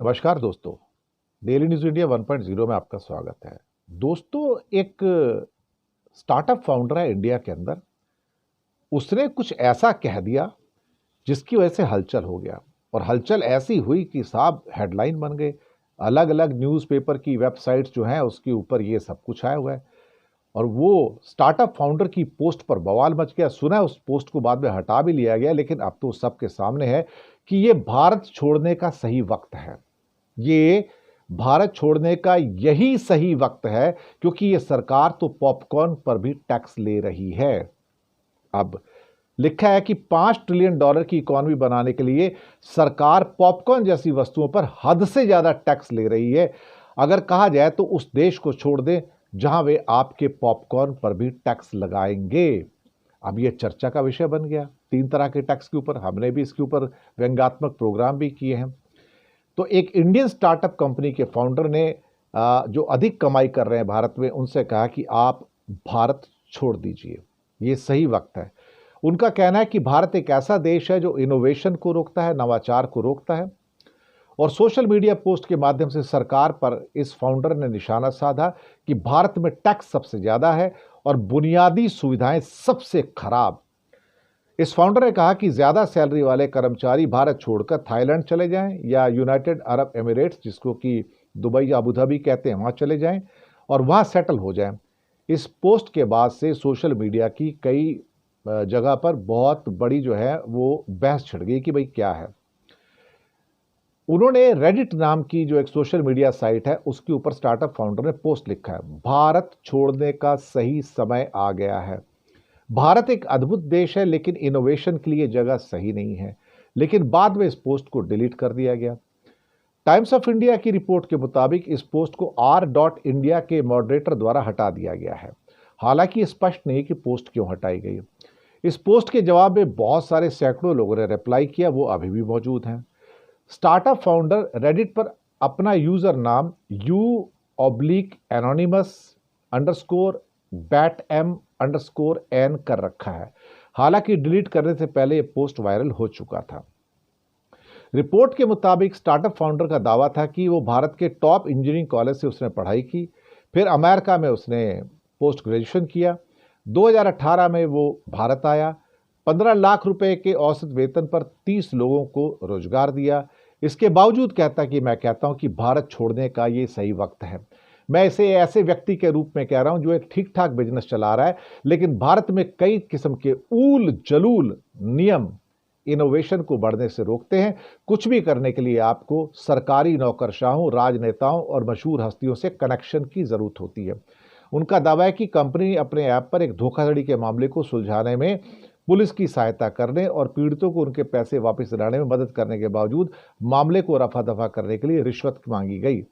नमस्कार दोस्तों। Daily news India 1.0 में आपका स्वागत है। दोस्तों, एक स्टार्टअप फाउंडर है इंडिया के अंदर। उसने कुछ ऐसा कह दिया जिसकी वजह से हलचल हो गया और हलचल ऐसी हुई कि साहब हेडलाइन बन गए। अलग अलग न्यूज़पेपर की वेबसाइट्स जो हैं उसके ऊपर ये सब कुछ आया हुआ है और वो स्टार्टअप फाउंडर की पोस्ट पर बवाल मच गया। सुना है उस पोस्ट को बाद में हटा भी लिया गया, लेकिन अब तो सबके सामने है कि ये भारत छोड़ने का सही वक्त है। ये भारत छोड़ने का यही सही वक्त है क्योंकि ये सरकार तो पॉपकॉर्न पर भी टैक्स ले रही है। अब लिखा है कि $5 ट्रिलियन की इकॉनमी बनाने के लिए सरकार पॉपकॉर्न जैसी वस्तुओं पर हद से ज्यादा टैक्स ले रही है। अगर कहा जाए तो उस देश को छोड़ दें जहां वे आपके पॉपकॉर्न पर भी टैक्स लगाएंगे। अब यह चर्चा का विषय बन गया। 3 तरह के टैक्स के ऊपर हमने भी इसके ऊपर व्यंग्यात्मक प्रोग्राम भी किए हैं। तो एक इंडियन स्टार्टअप कंपनी के फाउंडर ने जो अधिक कमाई कर रहे हैं भारत में, उनसे कहा कि आप भारत छोड़ दीजिए, ये सही वक्त है। उनका कहना है कि भारत एक ऐसा देश है जो इनोवेशन को रोकता है, नवाचार को रोकता है। और सोशल मीडिया पोस्ट के माध्यम से सरकार पर इस फाउंडर ने निशाना साधा कि भारत में टैक्स सबसे ज्यादा है और बुनियादी सुविधाएं सबसे खराब। इस फाउंडर ने कहा कि ज्यादा सैलरी वाले कर्मचारी भारत छोड़कर थाईलैंड चले जाएं या यूनाइटेड अरब एमिरेट्स, जिसको कि दुबई या अबू धाबी कहते हैं, वहां चले जाएं और वहां सेटल हो जाएं। इस पोस्ट के बाद से सोशल मीडिया की कई जगह पर बहुत बड़ी जो है वो बहस छिड़ गई कि भाई क्या है। उन्होंने रेडिट नाम की जो एक सोशल मीडिया साइट है उसके ऊपर स्टार्टअप फाउंडर ने पोस्ट लिखा है, भारत छोड़ने का सही समय आ गया है। भारत एक अद्भुत देश है लेकिन इनोवेशन के लिए जगह सही नहीं है। लेकिन बाद में इस पोस्ट को डिलीट कर दिया गया। टाइम्स ऑफ इंडिया की रिपोर्ट के मुताबिक इस पोस्ट को R.India के मॉडरेटर द्वारा हटा दिया गया है। हालांकि स्पष्ट नहीं कि पोस्ट क्यों हटाई गई। इस पोस्ट के जवाब में बहुत सारे सैकड़ों लोगों ने रिप्लाई किया, वो अभी भी मौजूद हैं। स्टार्टअप फाउंडर रेडिट पर अपना यूजर नाम u_anonymous_batm_n कर रखा है। हालांकि डिलीट करने से पहले यह पोस्ट वायरल हो चुका था। रिपोर्ट के मुताबिक स्टार्टअप फाउंडर का दावा था कि वो भारत के टॉप इंजीनियरिंग कॉलेज से उसने पढ़ाई की, फिर अमेरिका में उसने पोस्ट ग्रेजुएशन किया। 2018 में वो भारत आया, 15 लाख रुपए के औसत वेतन पर 30 लोगों को रोजगार दिया। इसके बावजूद मैं कहता हूं कि भारत छोड़ने का ये सही वक्त है। मैं इसे ऐसे व्यक्ति के रूप में कह रहा हूं जो एक ठीक ठाक बिजनेस चला रहा है, लेकिन भारत में कई किस्म के ऊल जलूल नियम इनोवेशन को बढ़ने से रोकते हैं। कुछ भी करने के लिए आपको सरकारी नौकरशाहों, राजनेताओं और मशहूर हस्तियों से कनेक्शन की जरूरत होती है। उनका दावा है कि कंपनी अपने ऐप पर एक धोखाधड़ी के मामले को सुलझाने में पुलिस की सहायता करने और पीड़ितों को उनके पैसे वापस दिलाने में मदद करने के बावजूद मामले को रफा दफा करने के लिए रिश्वत मांगी गई।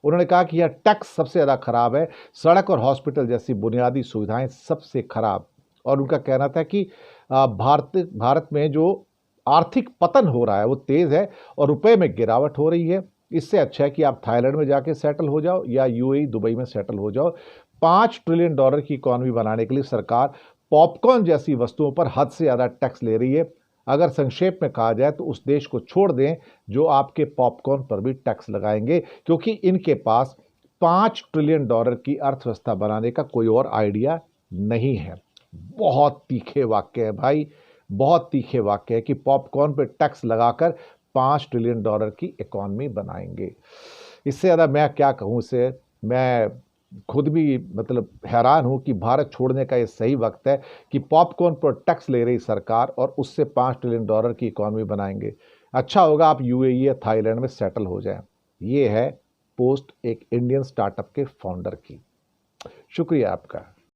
उन्होंने कहा कि यह टैक्स सबसे ज्यादा खराब है, सड़क और हॉस्पिटल जैसी बुनियादी सुविधाएं सबसे खराब। और उनका कहना था कि भारत में जो आर्थिक पतन हो रहा है वो तेज है और रुपए में गिरावट हो रही है। इससे अच्छा है कि आप थाईलैंड में जाके सेटल हो जाओ या यूएई दुबई में सेटल हो जाओ। $5 ट्रिलियन की इकॉनमी बनाने के लिए सरकार पॉपकॉर्न जैसी वस्तुओं पर हद से ज्यादा टैक्स ले रही है। अगर संक्षेप में कहा जाए तो उस देश को छोड़ दें जो आपके पॉपकॉर्न पर भी टैक्स लगाएंगे, क्योंकि इनके पास $5 ट्रिलियन की अर्थव्यवस्था बनाने का कोई और आइडिया नहीं है। बहुत तीखे वाक्य है भाई, बहुत तीखे वाक्य है कि पॉपकॉर्न पर टैक्स लगाकर $5 ट्रिलियन की इकॉनमी बनाएंगे। इससे ज्यादा मैं क्या कहूं इसे। मैं खुद भी हैरान हूं कि भारत छोड़ने का ये सही वक्त है कि पॉपकॉर्न पर टैक्स ले रही सरकार और उससे $5 ट्रिलियन की इकॉनमी बनाएंगे। अच्छा होगा आप यूएई या थाईलैंड में सेटल हो जाएं। ये है पोस्ट एक इंडियन स्टार्टअप के फाउंडर की। शुक्रिया आपका।